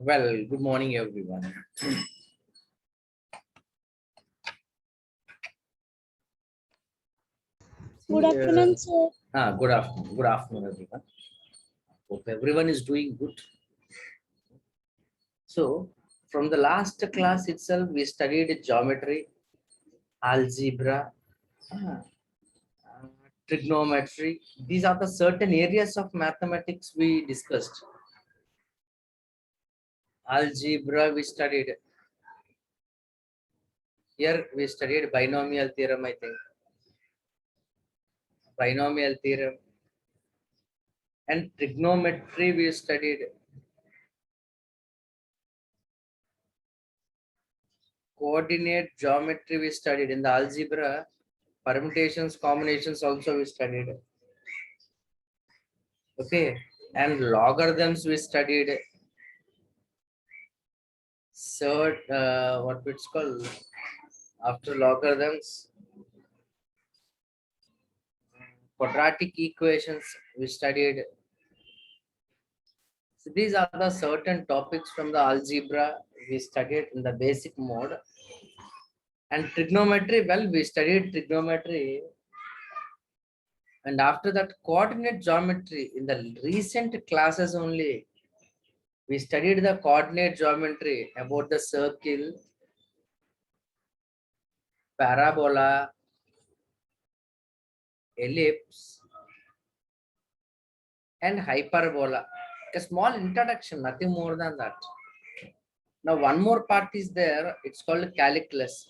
Well, good morning, everyone. Good See, afternoon, sir. good afternoon. Good afternoon, everyone. Hope everyone is doing good. So, from the last class itself, we studied geometry, algebra, uh, trigonometry. These are the certain areas of mathematics we discussed. Algebra, we studied. Here, we studied binomial theorem, I think. Binomial theorem. And trigonometry, we studied. Coordinate geometry, we studied. In the algebra, permutations, combinations also we studied. Okay, and logarithms we studied. So, what it's called after logarithms, quadratic equations we studied. So these are the certain topics from the algebra we studied in the basic mode. And trigonometry, well, we studied trigonometry. And after that, coordinate geometry in the recent classes only, we studied the coordinate geometry about the circle, parabola, ellipse, and hyperbola. A small introduction, nothing more than that. Now, one more part is there, it's called calculus.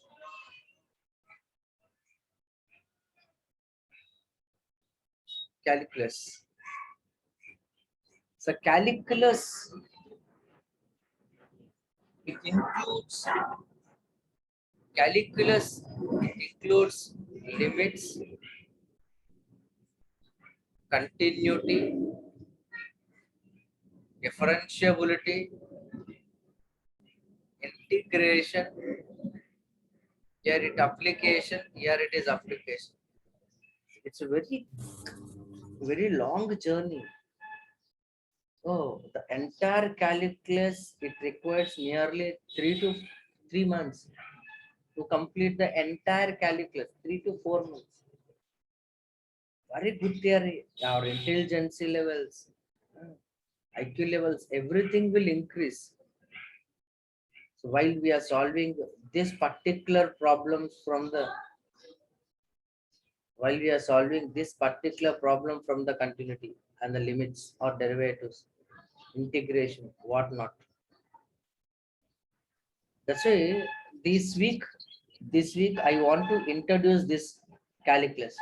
Calculus. So, calculus, it includes calculus, it includes limits, continuity, differentiability, integration, here it application, here it is application. It's a very long journey. Oh, the entire calculus, it requires nearly 3 to 3 months to complete the entire calculus, 3 to 4 months. Very good theory. Our intelligence levels, IQ levels, everything will increase. So while we are solving this particular problems from the while we are solving this particular problem from the continuity and the limits or derivatives, integration, whatnot. That's why this week I want to introduce this calculus.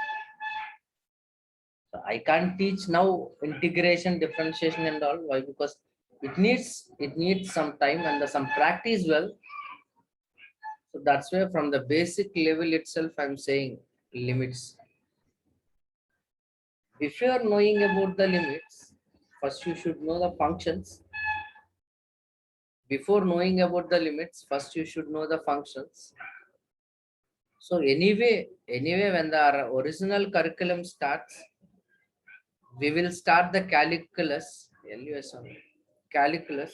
So I can't teach now integration, differentiation, and all. Why? Because it needs some time and some practice. Well, so that's why from the basic level itself, I'm saying limits. If you are knowing about the limits, first you should know the functions. Before knowing about the limits, first you should know the functions. So anyway, when the original curriculum starts, we will start the calculus, LUS only, calculus.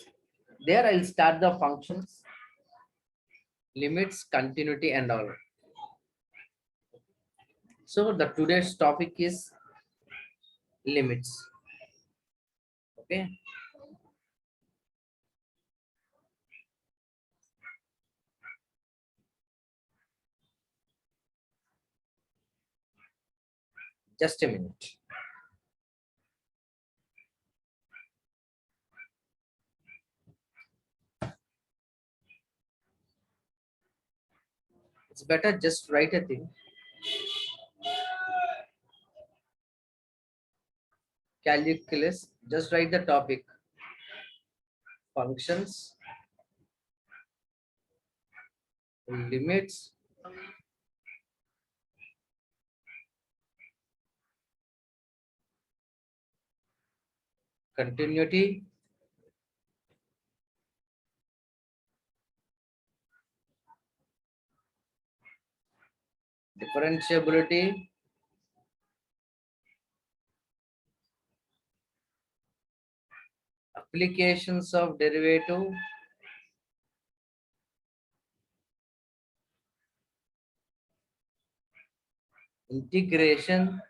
There I'll start the functions, limits, continuity, and all. So the today's topic is limits. Okay. Just a minute. It's better just write a thing. Calculus, just write the topic. Functions, limits, continuity, differentiability, applications of derivative, integration,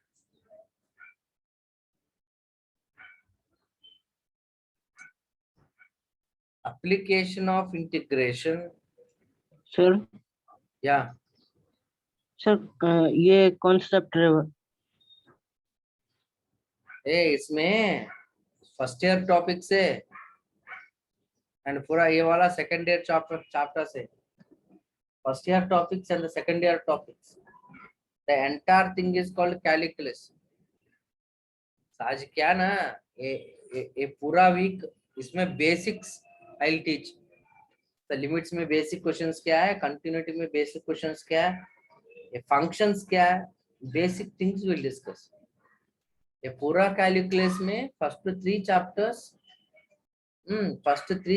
application of integration. Sir Yeah, sir ये concept इसमें first year topic से and पूरा ये वाला second year chapter से, first year topics and the second year topics, the entire thing is called calculus. आज क्या ना, ये पूरा वीक इसमें basics I will teach. The limits में बेसिक क्वेश्चंस क्या है, कंटिन्यूटी में बेसिक क्वेश्चंस क्या है, ये फंक्शंस क्या है, बेसिक थिंग्स विल डिस्कस. ये पूरा कैलकुलस में first three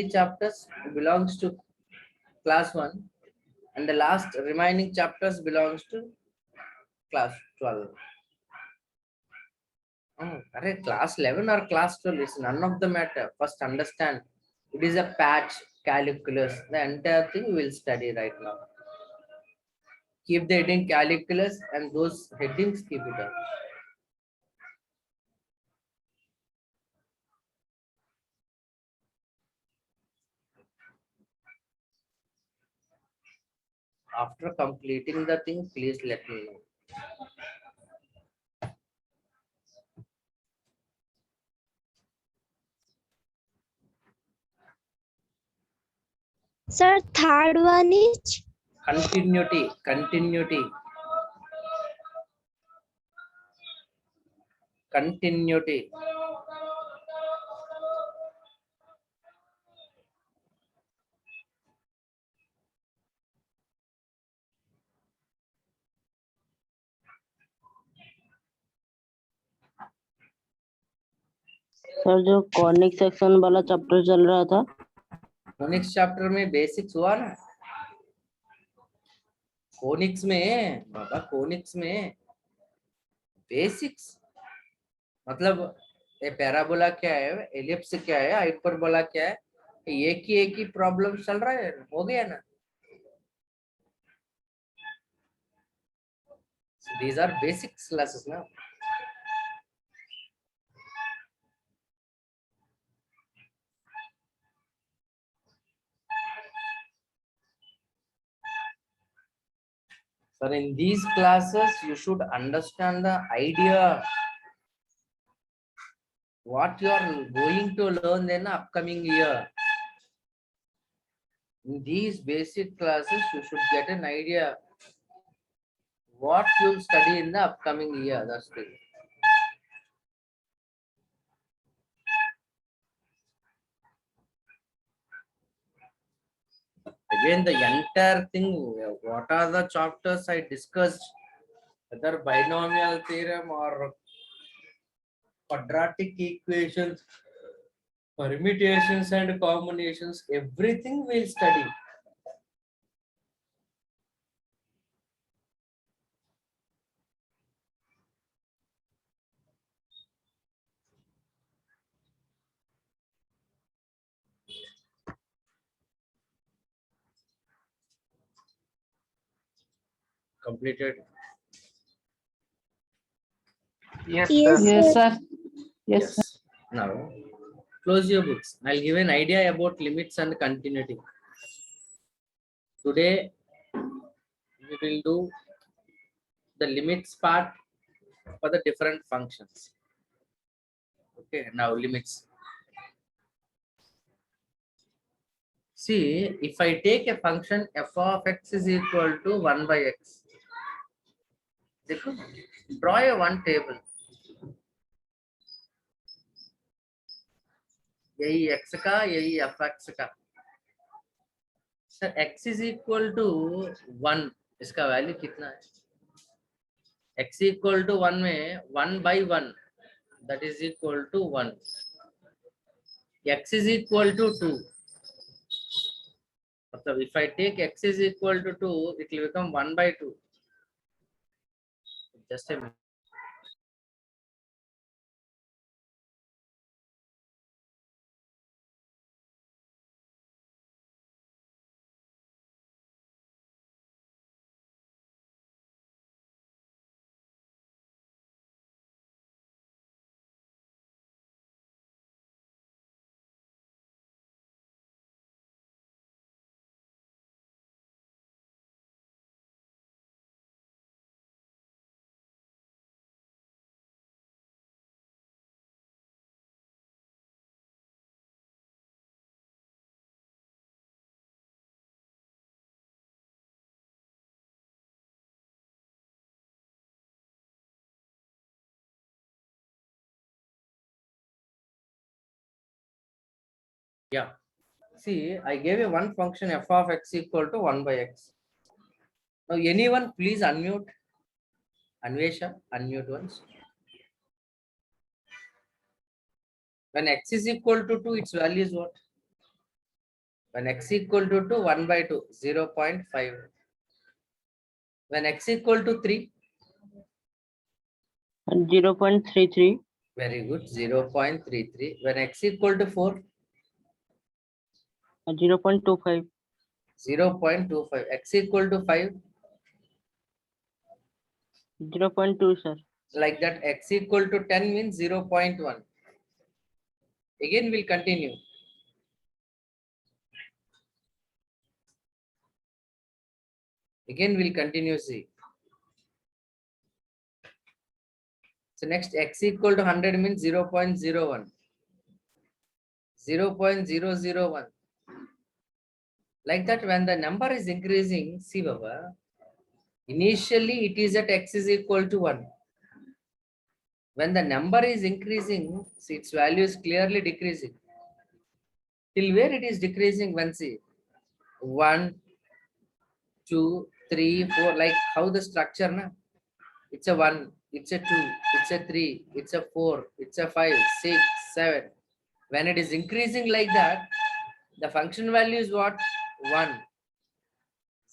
chapters belongs to class 1 and the last remaining chapters belongs to class 12. Class 11 or class 12 is none of the matter. First understand, it is a patch calculus. The entire thing we will study right now. Keep the heading calculus and those headings keep it up. After completing the thing, please let me know. Sir, third one is Continuity. Sir जो कॉर्निक section वाला chapter चल रहा था, conics chapter में basics हुआ ना. Conics में बाबा, conics में बेसिक्स मतलब ये पैराबोला क्या है, एलिप्स क्या है, हाइपरबोला क्या है, एक ही प्रॉब्लम चल रहा है, हो गया ना. These are basics classes now. So in these classes, you should understand the idea what you are going to learn in the upcoming year. In these basic classes, you should get an idea what you will study in the upcoming year. That's the thing. Again, the entire thing, what are the chapters I discussed, whether binomial theorem or quadratic equations, permutations and combinations, everything we'll study. Completed? yes, yes sir. sir, yes sir. Now, close your books. I'll give an idea about limits and continuity. Today, we will do the limits part for the different functions. Okay, now limits. See, if I take a function f of x is equal to 1 by x, draw a one table. यही x का, यही fx का. Sir x is equal to 1, इसका value कितना है? x equal to 1 में 1 by 1, that is equal to 1. x is equal to 2. मतलब if I take x is equal to 2, it will become 1 by 2. Just a minute. Yeah. See, I gave you one function f of x equal to 1 by x. Now, anyone please unmute. Anvesha, unmute once. When x is equal to 2, its value is what? When x equal to 2, 1 by 2, 0.5. When x equal to 3, And 0.33. very good, 0.33. When x equal to 4, 0.25. 0.25. X equal to 5, 0.2, sir. like that. X equal to 10 means 0.1. Again, we'll continue. Again, we'll continue, see. So next, x equal to 100 means 0.01. 0.001. Like that, when the number is increasing, see Baba, initially it is at x is equal to 1. When the number is increasing, see its value is clearly decreasing. Till where it is decreasing, when see 1, 2, 3, 4, like how the structure, na? It's a 1, it's a 2, it's a 3, it's a 4, it's a 5, 6, 7. When it is increasing like that, the function value is what? 1,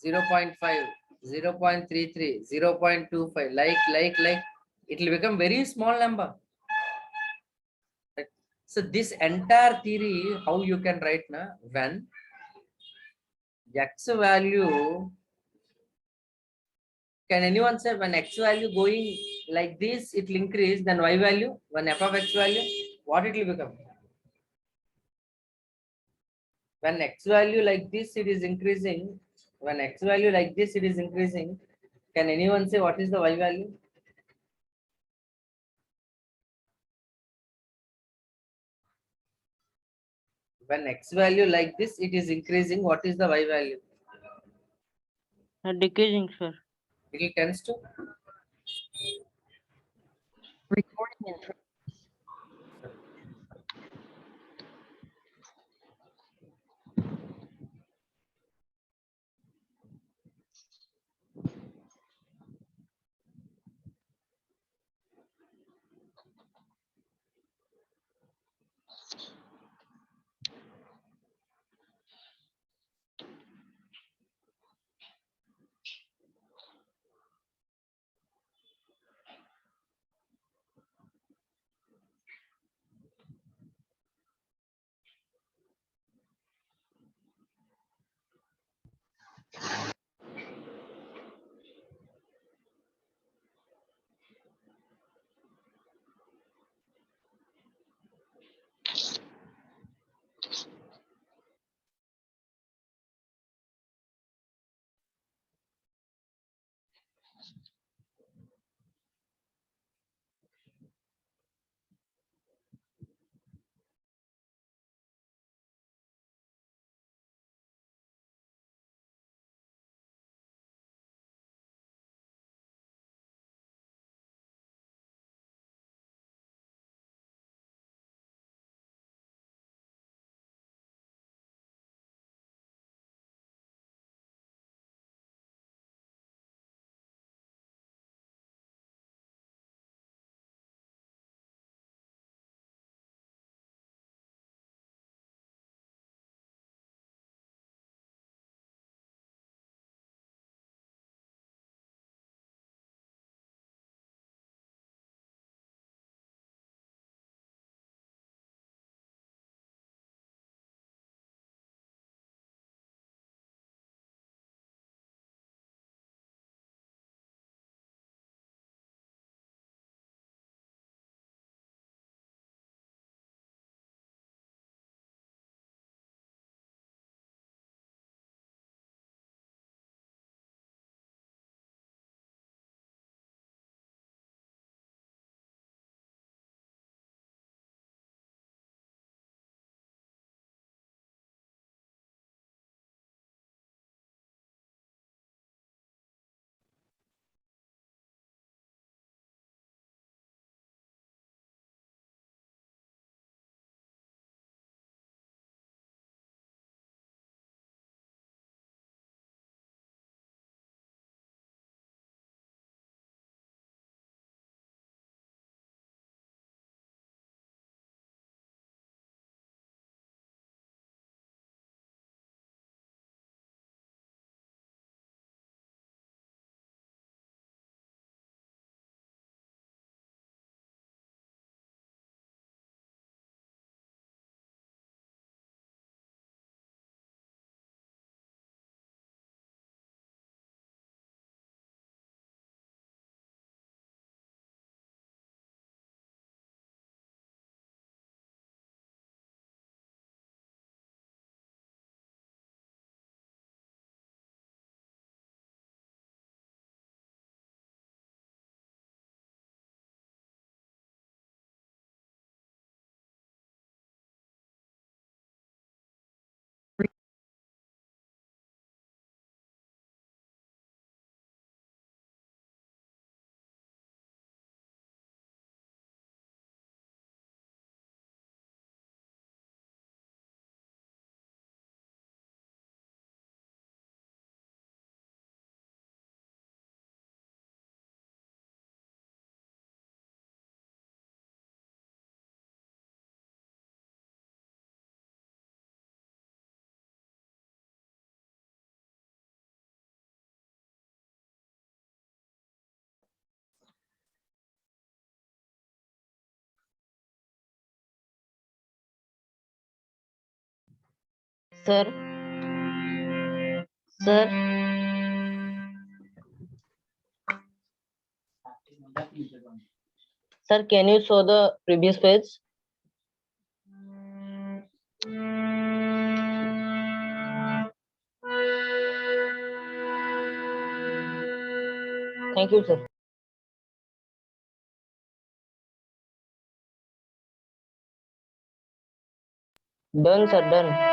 0.5, 0.33, 0.25, like, it will become very small number. Right? So this entire theory, how you can write, na? When x value, can anyone say when x value going like this, it will increase, then y value, when f of x value, what it will become? When x value like this, it is increasing. When x value like this, it is increasing. Can anyone say what is the y value? When x value like this, it is increasing. What is the y value? Decreasing, sir. It tends to. Recording in Sir. Sir. Sir, can you show the previous page? Thank you, sir. Done, sir, done.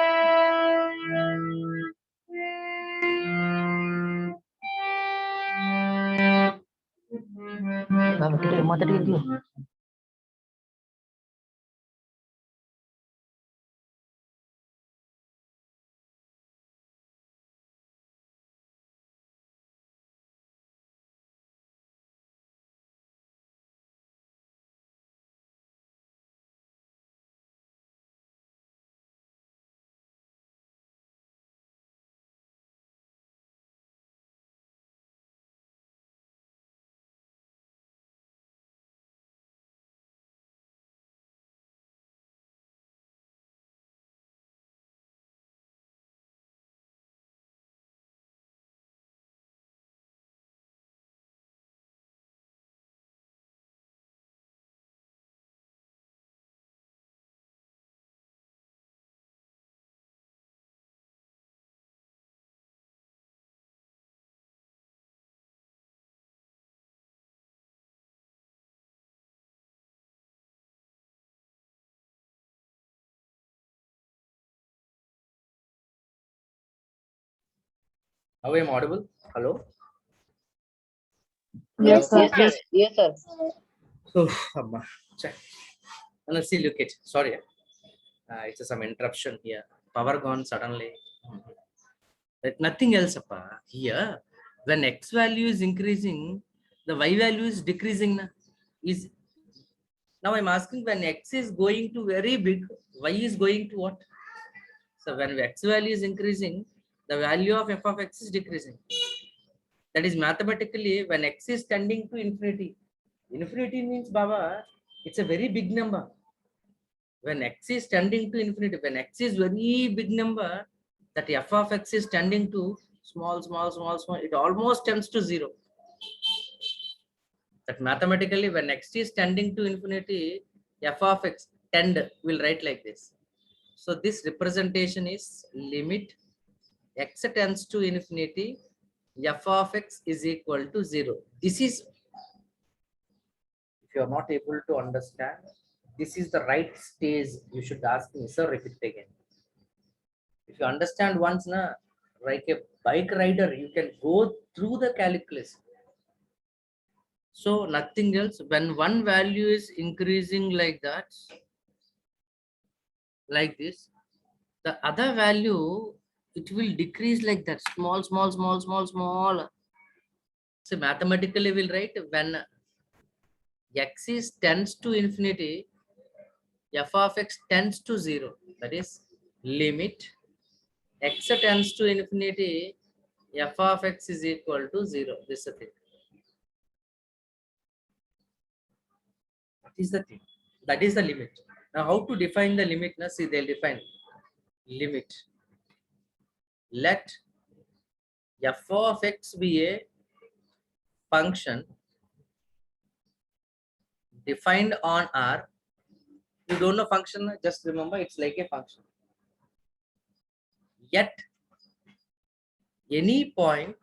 How am I audible? Hello? Yes, sir. Yes, yes, yes, sir. Oh, Amma. Check. Let's see, look it. Sorry. It's some interruption here. Power gone suddenly. But nothing else. Appa. Here, when X value is increasing, the Y value is decreasing. Na? Is Now I'm asking, when X is going to very big, Y is going to what? So when X value is increasing, the value of F of X is decreasing. That is mathematically when X is tending to infinity. Infinity means, Baba, it's a very big number. When X is tending to infinity, when X is very big number, that F of X is tending to small, it almost tends to 0. That mathematically when X is tending to infinity, F of X tend will write like this. So this representation is limit X tends to infinity, F of X is equal to 0. This is, if you are not able to understand, this is the right stage. You should ask me, sir, repeat again. If you understand once, na, like a bike rider, you can go through the calculus. So nothing else. When one value is increasing like that, like this, the other value, it will decrease like that, small. So mathematically we'll write when X is tends to infinity, F of X tends to 0. That is limit X tends to infinity, F of X is equal to 0. This is the thing. That is the thing. That is the limit. Now, how to define the limit? Now, see, they'll define limit. Let F of X be a function defined on R. You don't know function, just remember it's like a function. Yet, any point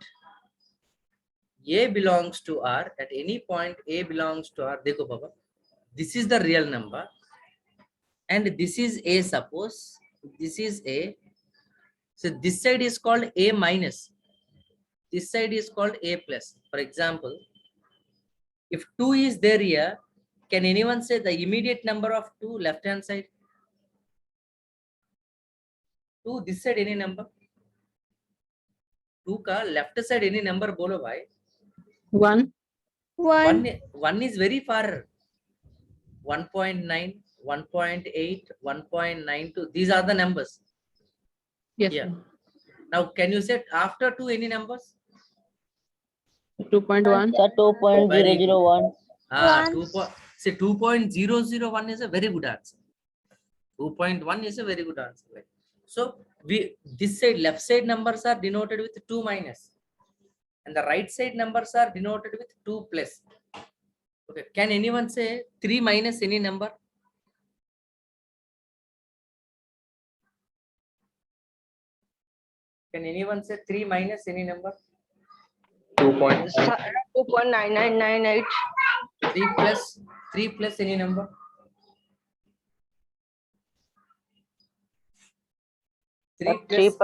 A belongs to R, at any point A belongs to R. Dekho, Baba. This is the real number. And this is A, suppose. This is A. So this side is called A minus. This side is called A plus. For example, if 2 is there here, can anyone say the immediate number of 2 left hand side? 2 this side any number? 2 ka left side any number bolo bhai? 1. 1 is very far. 1.9, 1.8, 1.92. These are the numbers. Yes. Yeah. Now can you say after 2 any numbers? 2.1. Sir, 2.001. Say 2.001 is a very good answer. 2.1 is a very good answer. So this side, left side numbers are denoted with 2 minus, and the right side numbers are denoted with 2 plus. Okay, can anyone say 3 minus any number? Can anyone say 3 minus any number? 2.9998. 3 plus any number? 3 plus.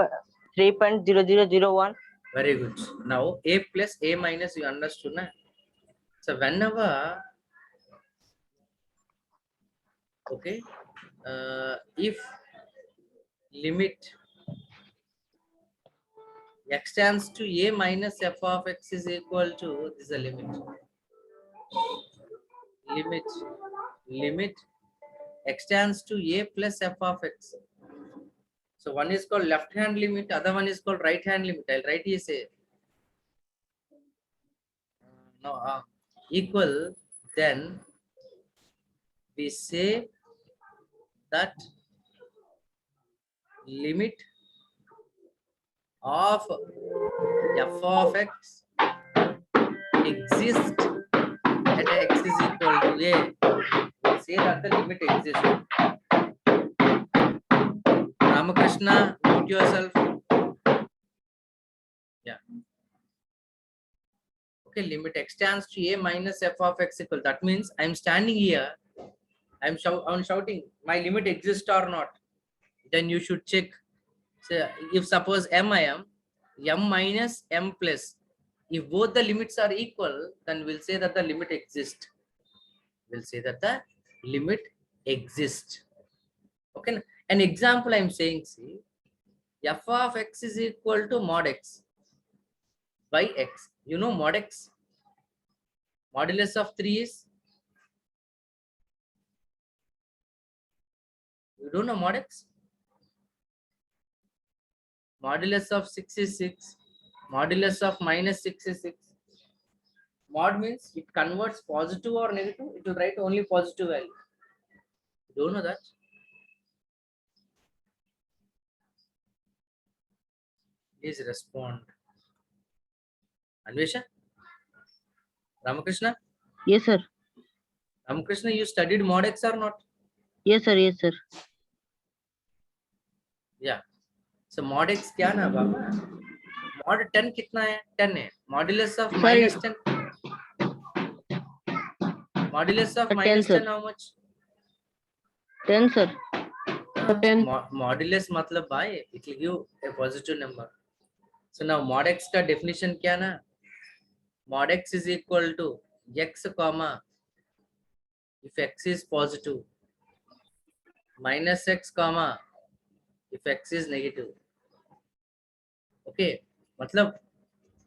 3.0001. Very good. Now a plus a minus, you understood na? So whenever, okay, if limit x tends to a minus f of x is equal to, this is a limit x tends to a plus f of x. So one is called left hand limit, other one is called right hand limit. I'll write here, say no, equal, then we say that limit of f of x exists at x is equal to a. We'll say that the limit exists. Ramakrishna, mute yourself. Yeah. Okay, limit x tends to a minus f of x equal. That means I'm standing here. I'm shouting, my limit exists or not. Then you should check. So if suppose m I am m minus m plus, if both the limits are equal, then we'll say that the limit exists. We'll say that the limit exists. Okay, an example I'm saying, see, f of x is equal to mod x by x. You know mod x? Modulus of 3 is? You don't know mod x? Modulus of 6 is 6. Modulus of minus 6 is 6. Mod means it converts positive or negative. It will write only positive value. You don't know that? Please respond. Anvesha? Ramakrishna? Yes, sir. Ramakrishna, you studied mod x or not? Yes, sir. Yes, sir. Yeah. So mod x क्या ना बाबा? Mod 10 कितना है? 10 है. Modulus of Sir, minus 10. Modulus of 10, minus sir. 10 how much? 10, sir. 10. Modulus मतलब by it will give a positive number. So now mod x का definition क्या ना? Mod x is equal to x comma if x is positive minus x comma if x is negative. Okay, मतलब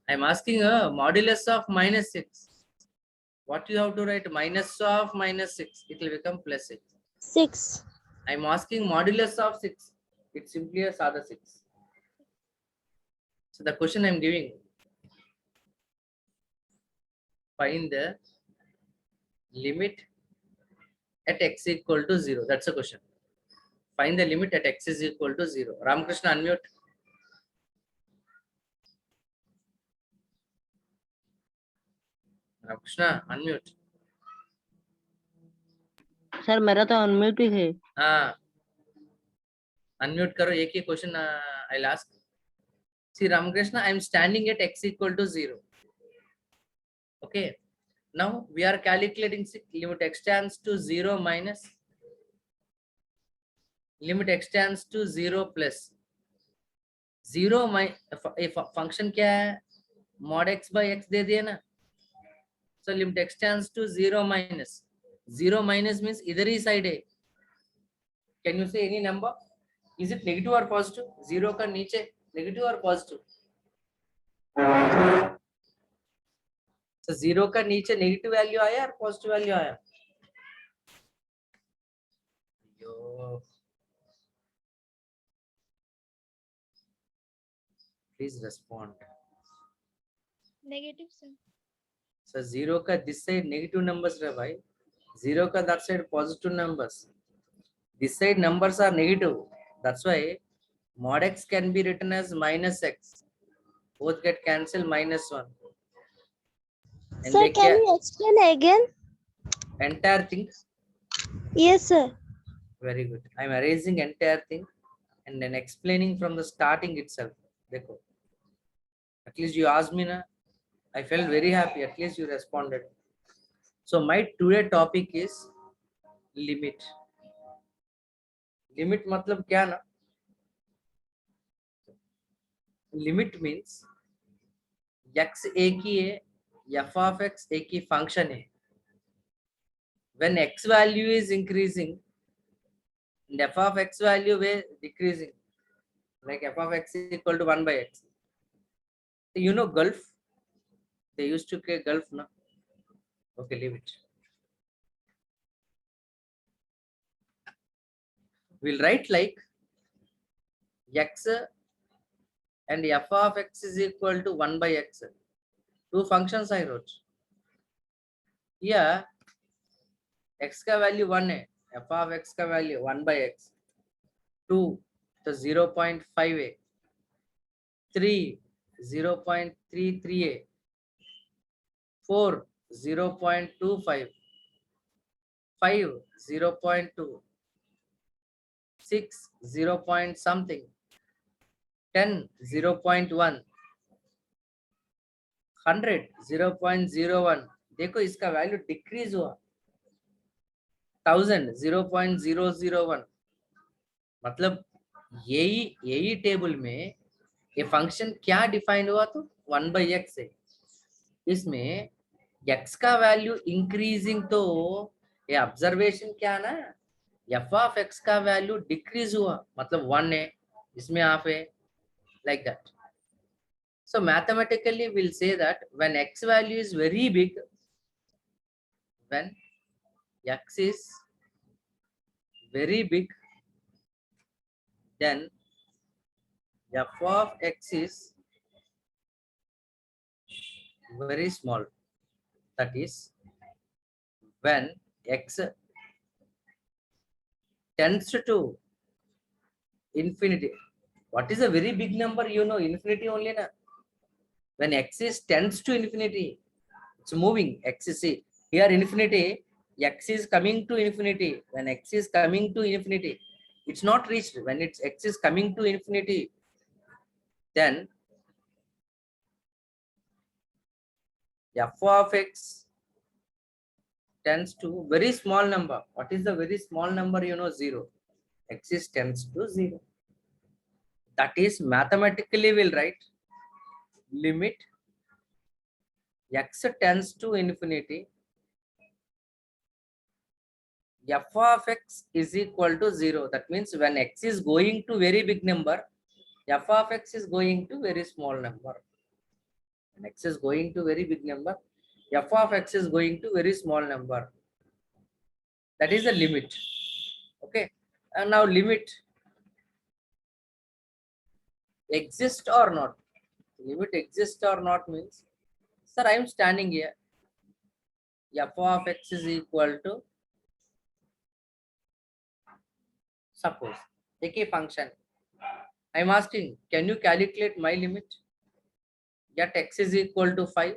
I'm asking a modulus of minus 6. What you have to write? Minus of minus 6. It will become plus 6. 6. I'm asking modulus of 6. It's simply a sada 6. So the question I'm giving, find the limit at x equal to 0. That's the question. Find the limit at x is equal to 0. Ramakrishna, unmute. Ramakrishna, unmute. Sir मेरा तो unmute ही है. हाँ, unmute करो. एक ही question I'll ask. See, Ramakrishna, I'm standing at x equal to 0. Okay. Now we are calculating limit x tends to 0 minus limit x tends to 0 plus 0 function क्या है? Mod x by x दे दिया ना. So limit x tends to 0 minus. 0 minus means इधर ही side है. Can you say any number? Is it negative or positive? 0 का नीचे negative or positive? So 0 का नीचे negative value आया और positive value आया? Yo. Please respond. Negative, sir. So 0 का this side negative numbers रहा भाई. 0 का that side positive numbers. This side numbers are negative. That's why Mod x can be written as minus x. Both get cancelled, -1. And Sir, they can you explain again? entire thing. Yes, sir. Very good. I'm erasing entire thing and then explaining from the starting itself. Dekho. At least you asked me na. I felt very happy. At least you responded. So my today topic is limit. Limit matlab kya na? Limit means x एक ही है, f of x एक ही function है. When x value is increasing, and f of x value is decreasing, like f of x is equal to 1 by x. So you know Gulf? They used to say Gulf, no? Okay, leave it. We'll write like x and f of x is equal to 1 by x. Two functions I wrote. Here, x का value 1 है, f of x का value 1 by x. 2, तो 0.5 है. 3, 0.33 है. 4, 0.25. 5, 0.2. 6, 0 point something. 10, 0.1. 100, 0.01. देखो इसका value decrease हुआ. 1000, 0.001. मतलब यही टेबल में ये फंक्शन क्या डिफाइंड हुआ तो 1 by x है. इसमें x का वैल्यू इंक्रीजिंग तो ये ऑब्जर्वेशन क्या ना, f of x का वैल्यू डिक्रीज हुआ मतलब 1 है, इसमें हाफ है, like that. So mathematically we'll say that when x value is very big, when x is very big, then f of x is very small. That is when x tends to infinity. What is a very big number? You know, infinity only na. When x is tends to infinity, it's moving. X is here infinity, x is coming to infinity. When x is coming to infinity, it's not reached. When it's x is coming to infinity, then f of x tends to very small number. What is the very small number? You know, 0. X is tends to 0. That is mathematically we'll write limit x tends to infinity, f of x is equal to 0. That means when x is going to very big number, f of x is going to very small number. When x is going to very big number, f of x is going to very small number. That is the limit. Okay. And now limit exist or not. Limit exist or not means, sir, I am standing here. F of x is equal to, suppose, take a function. I am asking, can you calculate my limit? At x is equal to 5.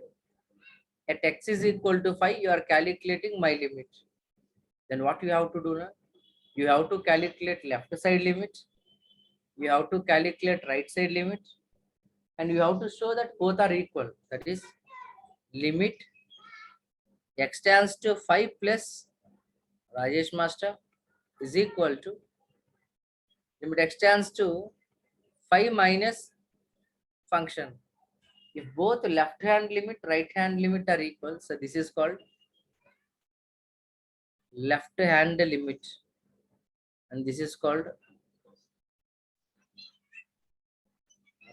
At x is equal to 5, you are calculating my limit. Then what you have to do now? You have to calculate left side limit. You have to calculate right side limit. And you have to show that both are equal. That is limit x tends to 5 plus Rajesh Master is equal to limit x tends to 5 minus function. If both left hand limit, right hand limit are equal, so this is called left hand limit. And this is called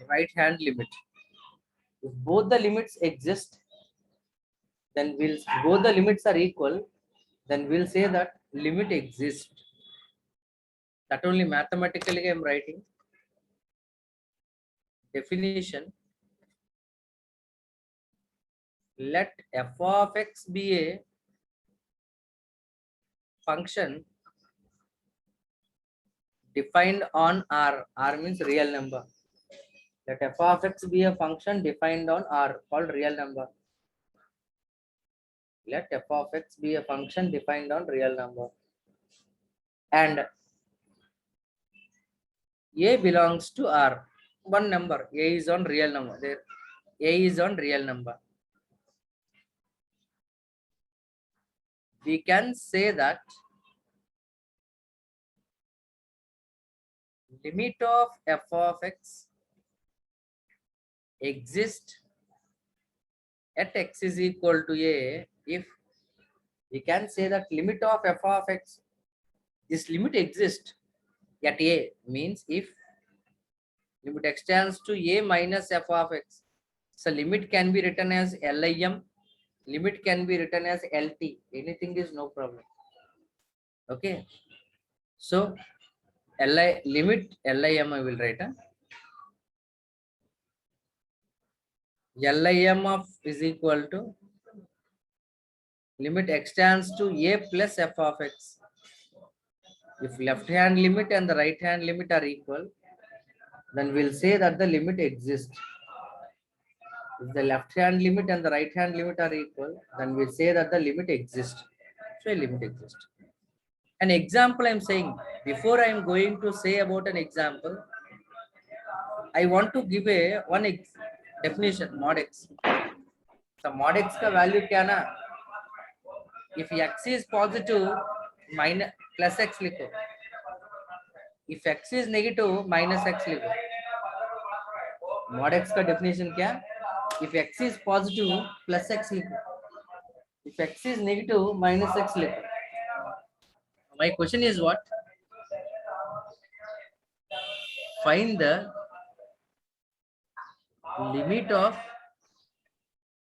right hand limit. If both the limits exist, then both the limits are equal, then we'll say that limit exists. That only mathematically I am writing. Definition. Let f of x be a function defined on R. R means real number. Let f of x be a function defined on R called real number. Let f of x be a function defined on real number. And A belongs to R. One number. A is on real number. There. A is on real number. We can say that limit of f of x exists at x is equal to A if we can say that limit of f of x, this limit exists at A means if limit extends to A minus f of x. So limit can be written as LIM, limit can be written as LT, anything is no problem. Okay. So limit LIM I will write. LIM of is equal to limit extends to A plus f of x. If left hand limit and the right hand limit are equal, then we'll say that the limit exists. If the left hand limit and the right hand limit are equal, then we'll say that the limit exists. So a limit exists. An example I'm saying, before I'm going to say about an example, I want to give a definition, mod x. So mod x का value क्या ना? If x is positive, minus plus x लिखो. If x is negative, minus x लिखो. Mod x का definition क्या? If x is positive, plus x लिखो. If x is negative, minus x लिखो. My question is what? Find the limit of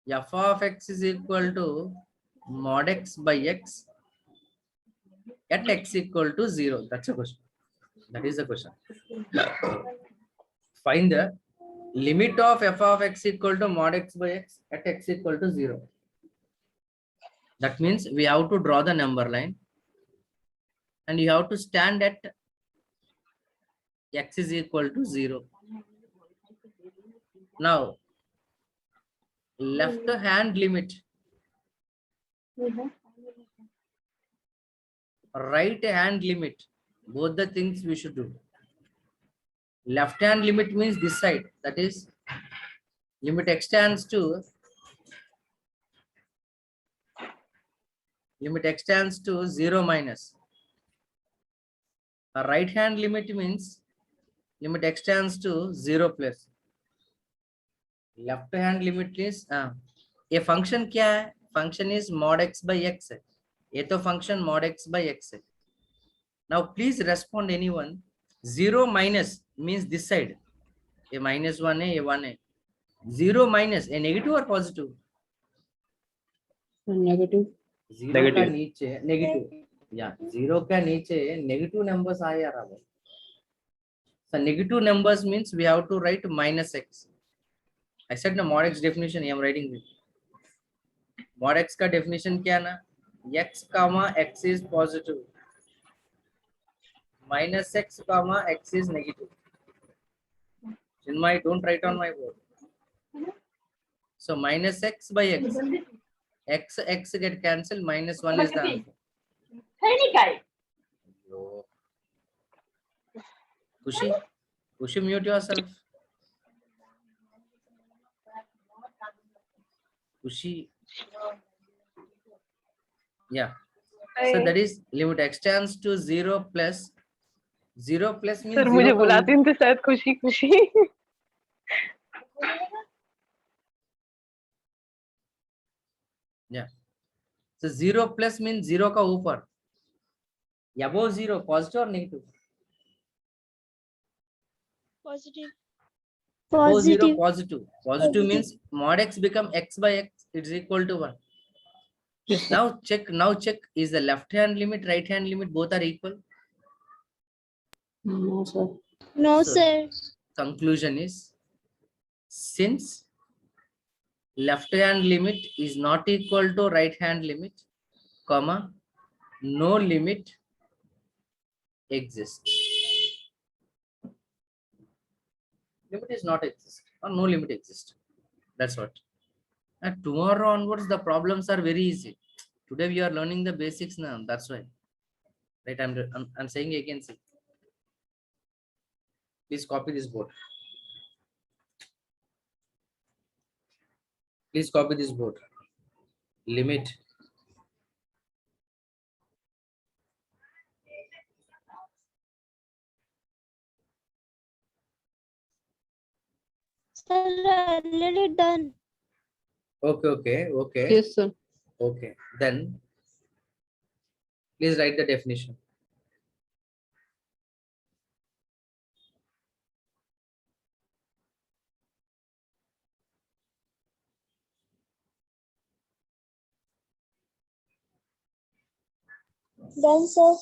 f of x is equal to mod x by x at x equal to 0. That's a question. That is the question. Find the limit of f of x equal to mod x by x at x equal to 0. That means we have to draw the number line and you have to stand at x is equal to 0. Now, left hand limit, right hand limit, both the things we should do. Left hand limit means this side, that is limit extends to 0 minus. A right hand limit means limit extends to 0 plus. Left hand limit is a function क्या है? Function is mod x by x. ये तो function mod x by x. Now please respond anyone. 0 minus means this side. A minus 1 है, a 1 है. 0 minus a negative or positive? Negative. 0 का नीचे negative. Yeah, 0 का नीचे negative numbers आ रहा है. So negative numbers means we have to write minus x. I said the mod x definition. I am writing it. Mod x का definition क्या ना? X comma x is positive. Minus x comma x is negative. Chinmay, don't write on my board. So minus x by x. X get cancelled. Minus 1 is the answer. Kushi, mute yourself. Kushi. Yeah. So that is limit extends to 0 plus. 0 plus means. Sir मुझे बुलाते हैं तो शायद खुशी खुशी. Yeah. So 0 plus means 0 का ऊपर. Above 0, positive or negative? Positive. Above 0, Positive. positive. Positive means mod x become x by x. It is equal to 1. Yes, Now check. Is the left hand limit, right hand limit both are equal? No, sir. No, So, sir. Conclusion is, since left hand limit is not equal to right hand limit, comma, no limit exists. Limit is not exist or no limit exists. That's what. And tomorrow onwards, the problems are very easy. Today we are learning the basics now. That's why. Right? I'm saying again. See. Please copy this board. Please copy this board. Limit. Sir, already done. Okay. Yes, sir. Okay. Then please write the definition. Done, sir.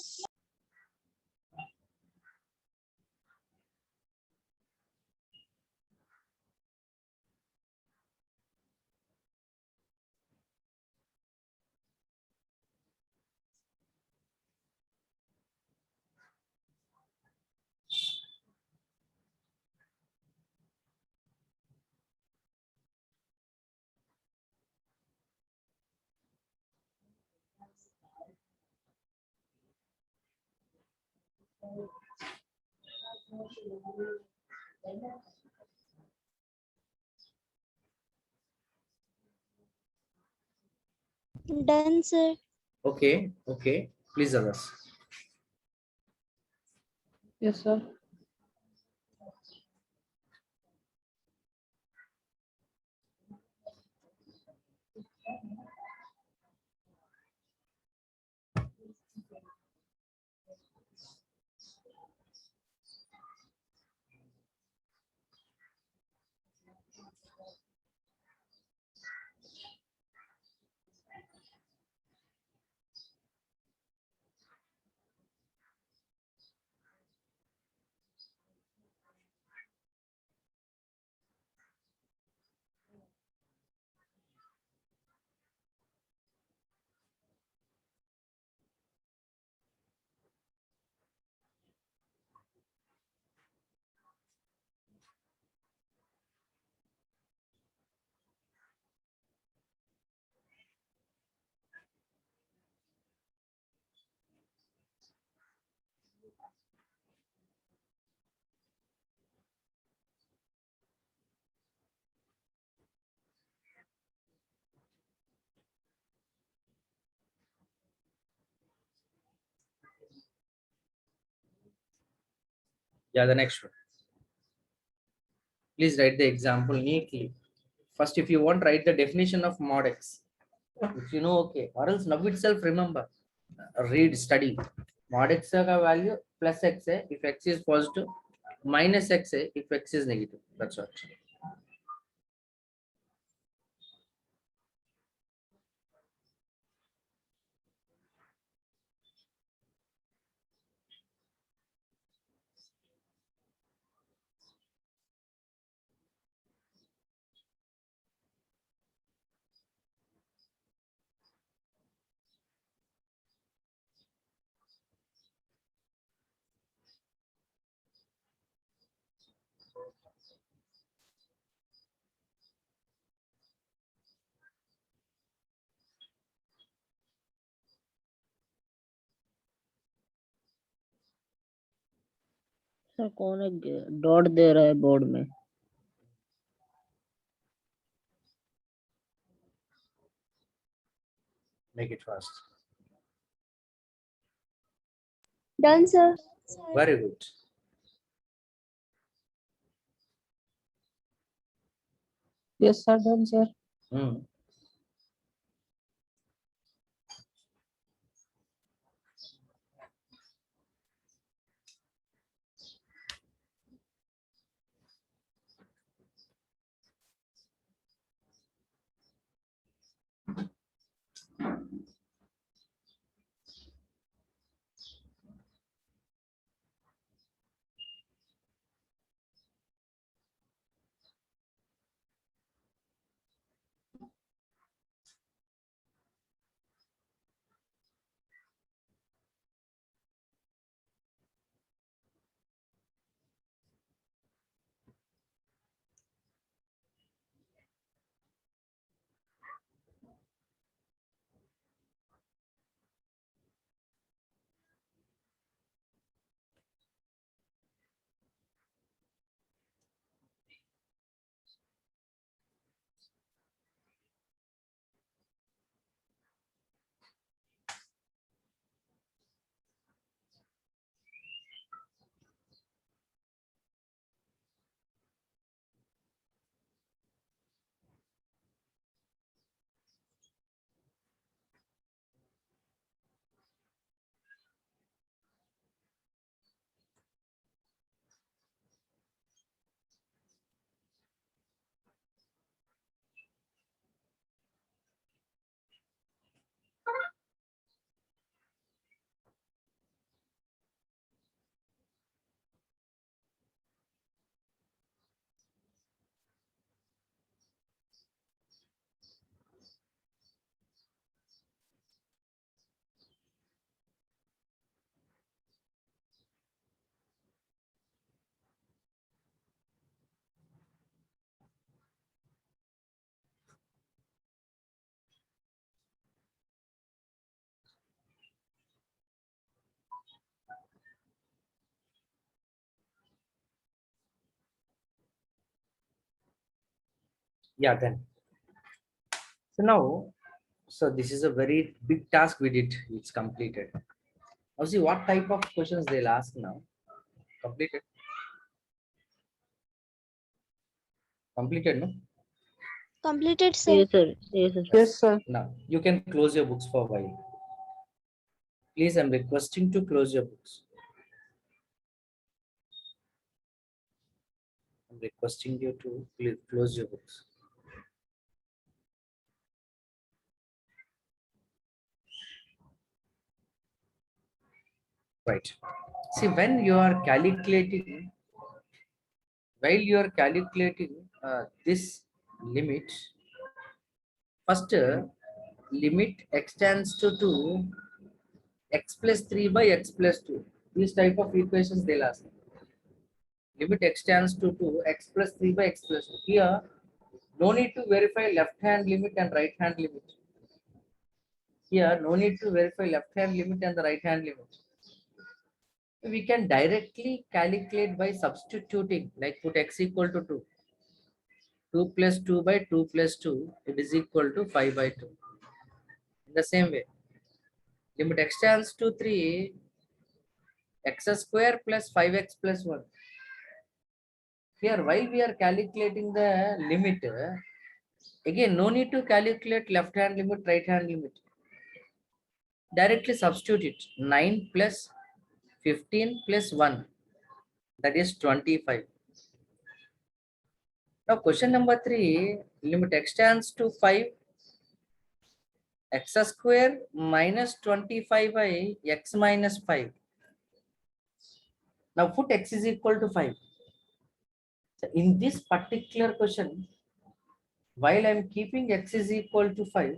Done, sir. Okay. Please others. Yes, sir. Yeah, the next one. Please write the example neatly. First, if you want, write the definition of mod x. If you know, okay. Or else now itself remember. Read, study. Mod x का value plus x है if x is positive, minus x है if x is negative. That's what. Sir कौन है dot दे रहा है board में? Make it fast. Done, sir. Very good. Yes, sir. Done, sir. Hmm. Yeah, then. So now, so this is a very big task we did. It's completed. Now see what type of questions they'll ask now. Completed. Completed, no? Completed, sir. Yes, sir. Yes, sir. Yes, sir. Now you can close your books for a while. Please, I'm requesting to close your books. I'm requesting you to close your books. Right. See, when you are calculating, while you are calculating this limit, first limit extends to 2 x plus 3 by x plus 2. These type of equations they'll ask. Limit extends to 2 x plus 3 by x plus 2. Here, no need to verify left hand limit and right hand limit. Here, no need to verify left hand limit and the right hand limit. We can directly calculate by substituting, like put x equal to 2. 2 plus 2 by 2 plus 2, it is equal to 5 by 2. In the same way, limit x tends to 3, x square plus 5x plus 1. Here, while we are calculating the limit, again, no need to calculate left hand limit, right hand limit. Directly substitute it. 9 plus 15 plus 1, that is 25. Now, question number 3, limit x tends to 5, x square minus 25 by x minus 5. Now, put x is equal to 5. So in this particular question, while I am keeping x is equal to 5,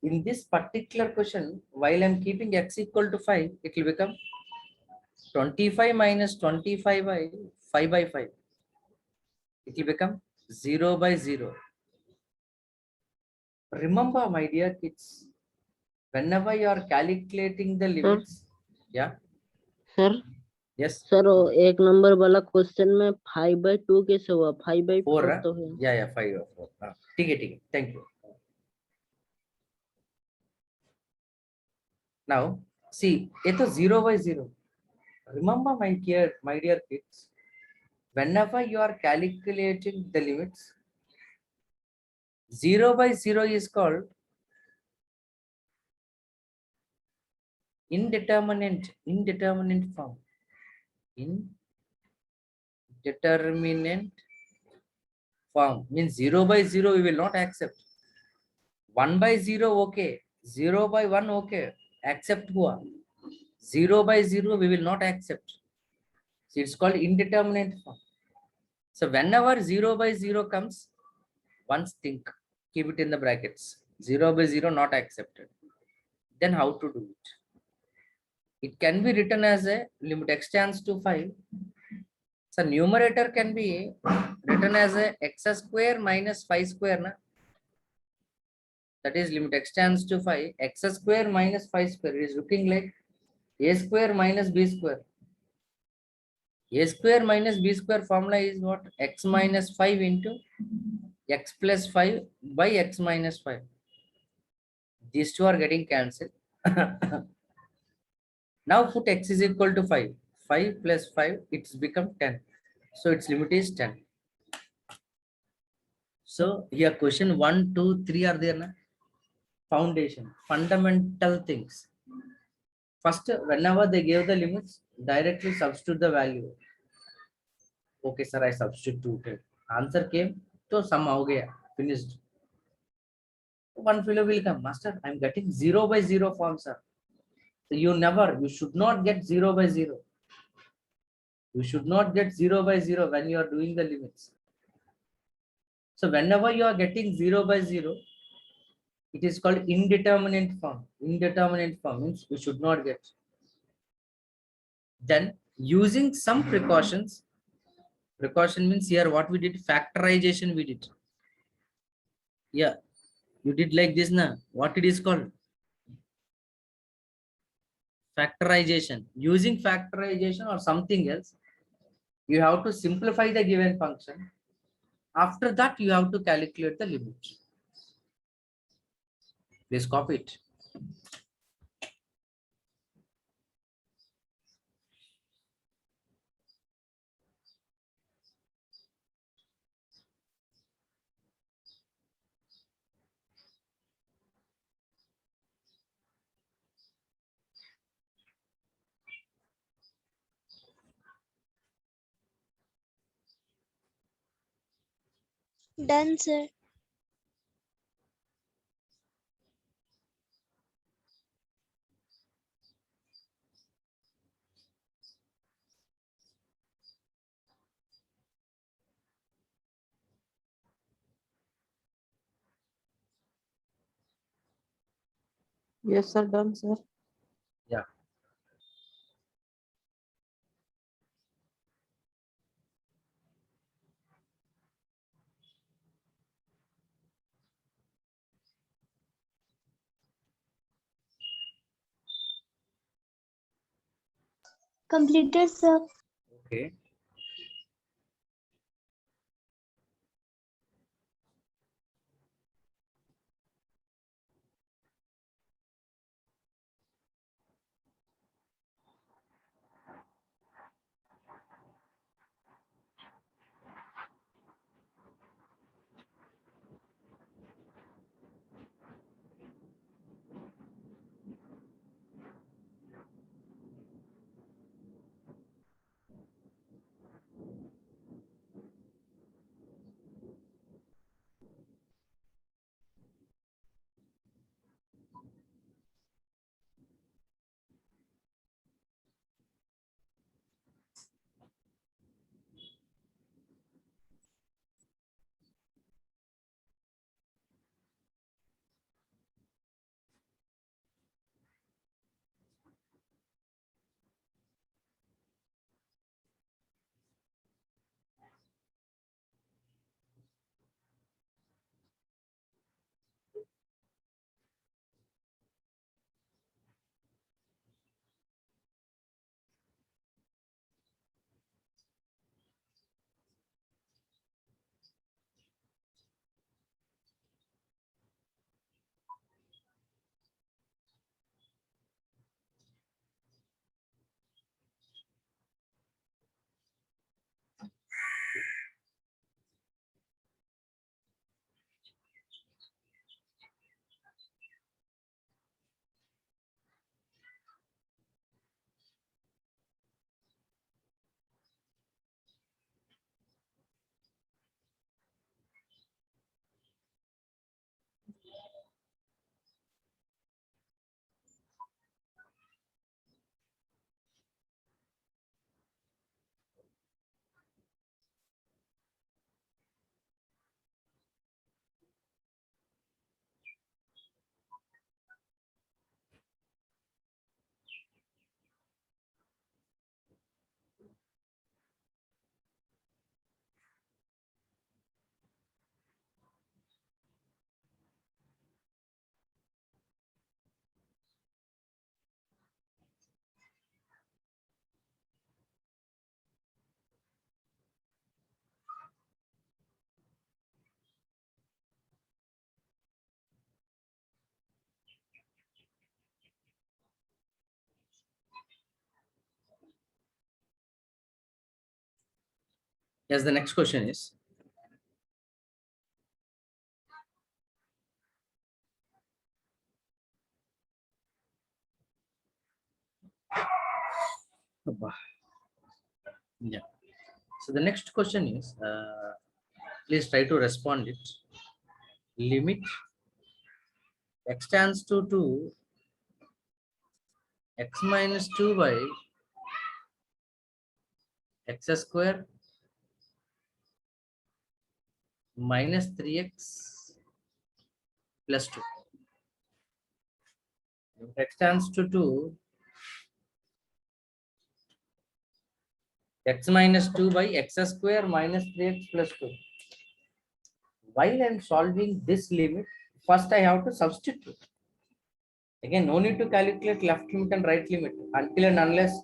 in this particular question, while I am keeping x equal to 5, it will become 25 minus 25 by 5 by 5. It will become 0 by 0. Remember, my dear kids, whenever you are calculating the limits, yeah, sir yes, sir वो एक number वाला question में 5/2 कैसे हुआ? 5/4 4, तो है. yeah, 5 or 4. ठीक है, thank you. Now, see, it is 0 by 0. Remember, my dear kids, whenever you are calculating the limits, 0 by 0 is called indeterminate form. Indeterminate form means 0 by 0 we will not accept. 1 by 0 okay, 0 by 1 okay, accept hua. 0 by 0 we will not accept. So it's called indeterminate form. So whenever 0 by 0 comes, once think, keep it in the brackets. 0 by 0 not accepted. Then how to do it? It can be written as a limit x tends to 5. So numerator can be written as a x square minus 5 square. Na? That is limit x tends to 5. X square minus 5 square. It is looking like a square minus b square. A square minus b square formula is what? X minus 5 into x plus 5 by x minus 5. These two are getting cancelled. Now put x is equal to 5. 5 plus 5, it's become 10. So its limit is 10. So here question 1, 2, 3 are there. Na? Foundation, fundamental things. First, whenever they gave the limits, directly substitute the value. Okay, sir, I substituted. Answer came, so sum ho gaya, finished. One fellow will come, master, I'm getting 0 by 0 form, sir. So you should not get 0 by 0. You should not get 0 by 0 when you are doing the limits. So whenever you are getting 0 by 0, it is called indeterminate form. Indeterminate form means you should not get. Then using some precautions, precaution means here what we did, factorization we did. Yeah, you did like this now. What it is called? Factorization. Using factorization or something else, you have to simplify the given function After that, you have to calculate the limit. Please copy it. Done, sir. Yes, sir. Done, sir. Yeah. Completed, sir. Okay. Yes, the next question is, yeah. So the next question is, please try to respond it. Limit x tends to 2, x minus 2 by x square minus 3x plus 2. X tends to 2, x minus 2 by x square minus 3x plus 2. While I'm solving this limit, first I have to substitute. Again, no need to calculate left limit and right limit until and unless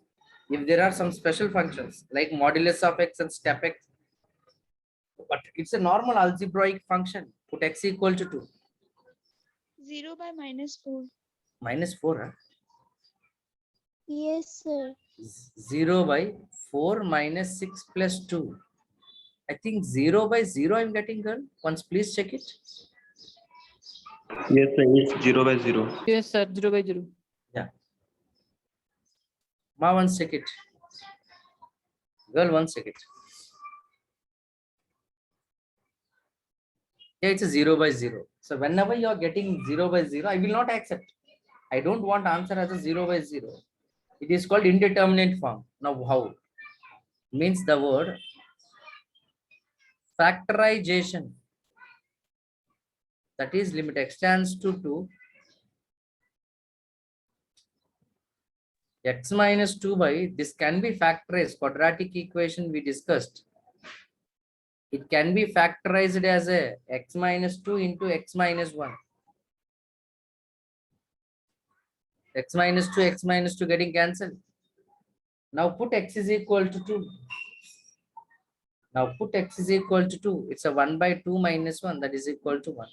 if there are some special functions like modulus of x and step x. But it's a normal algebraic function. Put x equal to 2. 0 by -4. Minus 4. Huh? Yes, sir. 0 by 4 minus 6 plus 2. I think 0 by 0 I'm getting, girl. Once please check it. Yes, sir. It's 0 by 0. Yes, sir. 0 by 0. Yeah. Ma, once check it. Girl, once check it. Yeah, it's a 0 by 0. So whenever you are getting 0 by 0, I will not accept. I don't want answer as a 0 by 0. It is called indeterminate form. Now how? Means the word factorization. That is limit x tends to 2. X minus 2 by, this can be factorized. Quadratic equation we discussed. It can be factorized as a x minus 2 into x minus 1. X minus 2 getting cancelled. Now put x is equal to 2. Now put x is equal to 2. It's a 1 by 2 minus 1, that is equal to 1.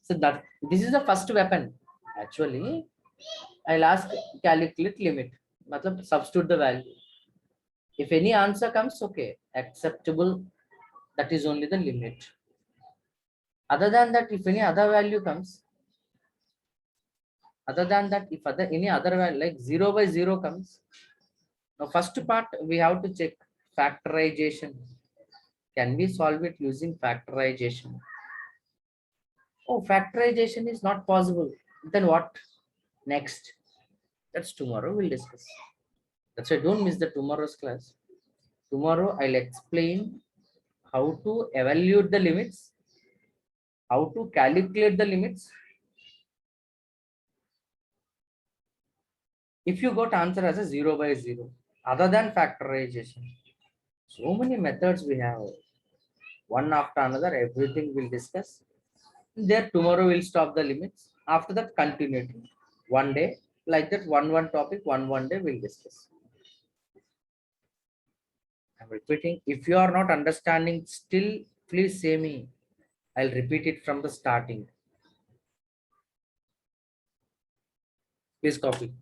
So that this is the first weapon. Actually, I'll ask calculate limit. Matlab substitute the value. If any answer comes, okay, acceptable. That is only the limit. Other than that, if any other value comes, if any other value like 0 by 0 comes, now first part we have to check factorization. Can we solve it using factorization? Oh, factorization is not possible. Then what? Next. That's tomorrow we'll discuss. That's why don't miss the tomorrow's class. Tomorrow I'll explain how to evaluate the limits, how to calculate the limits. If you got answer as a 0 by 0, other than factorization, so many methods we have. One after another, everything we'll discuss. There tomorrow we'll stop the limits. After that, continuity. One day, like that, one topic, one day we'll discuss. I'm repeating. If you are not understanding still, please say me. I'll repeat it from the starting. Please copy.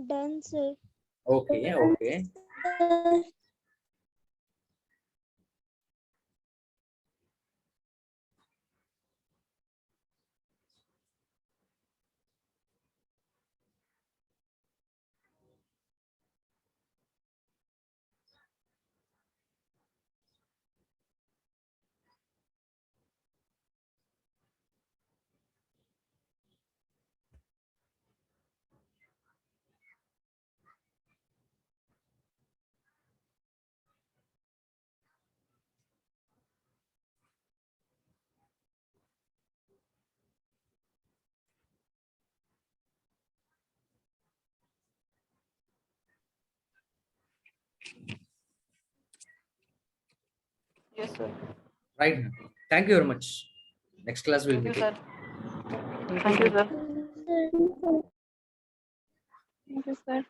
Done, sir. Okay, okay. Yes, sir. Right. Thank you very much. Next class will Thank be. you, sir. Thank you, sir. Sir. Thank you, sir.